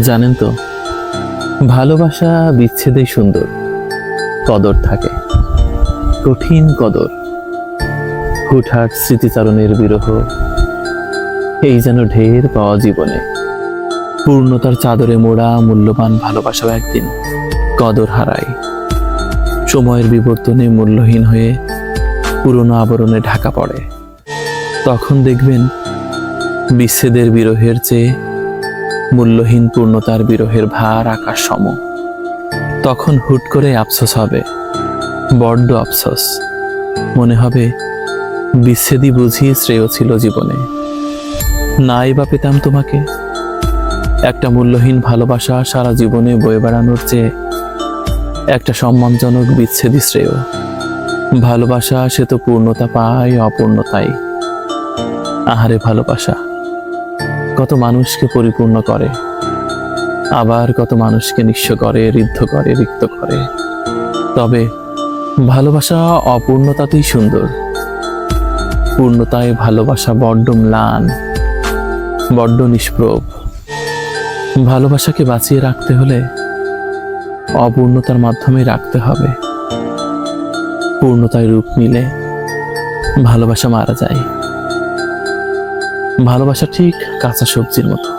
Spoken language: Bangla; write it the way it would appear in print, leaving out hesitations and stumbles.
জানেন তো, ভালোবাসা বিচ্ছেদেই সুন্দর। কদর থাকে, কঠিন কদর। হুটহাট স্মৃতিচারণের বিরহ, এই যেন ঢের পাওয়া জীবনে। পূর্ণতার চাদরে মোড়া মূল্যবান ভালোবাসাও একদিন কদর হারায়। সময়ের বিবর্তনে মূল্যহীন হয়ে পুরনো আবরণে ঢাকা পড়ে। তখন দেখবেন বিচ্ছেদের বিরহের চেয়ে মূল্যহীন পূর্ণতার বিরহের ভার আকাশ সম। তখন হুট করে আফসোস হবে, বড্ড আফসোস। মনে হবে বিচ্ছেদই বুঝি শ্রেয় ছিল জীবনে। নাই বা পেতাম তোমাকে। একটা মূল্যহীন ভালোবাসা সারা জীবনে বয়ে বেড়ানোর চেয়ে একটা সম্মানজনক বিচ্ছেদই শ্রেয়। ভালোবাসা সে তো পূর্ণতা পায় অপূর্ণতাই। আহারে ভালোবাসা কত মানুষকে পরিপূর্ণ করে, আবার কত মানুষকে নিঃস্ব করে, ঋদ্ধ করে, রিক্ত করে। তবে ভালোবাসা অপূর্ণতাতেই সুন্দর। পূর্ণতায় ভালোবাসা বড্ড ম্লান, বড্ড নিষ্প্রভ। ভালোবাসাকে বাঁচিয়ে রাখতে হলে অপূর্ণতার মাধ্যমে রাখতে হবে। পূর্ণতায় রূপ নিলে ভালোবাসা মারা যায়। ভালোবাসা ঠিক কাঁচা সবজির মতো,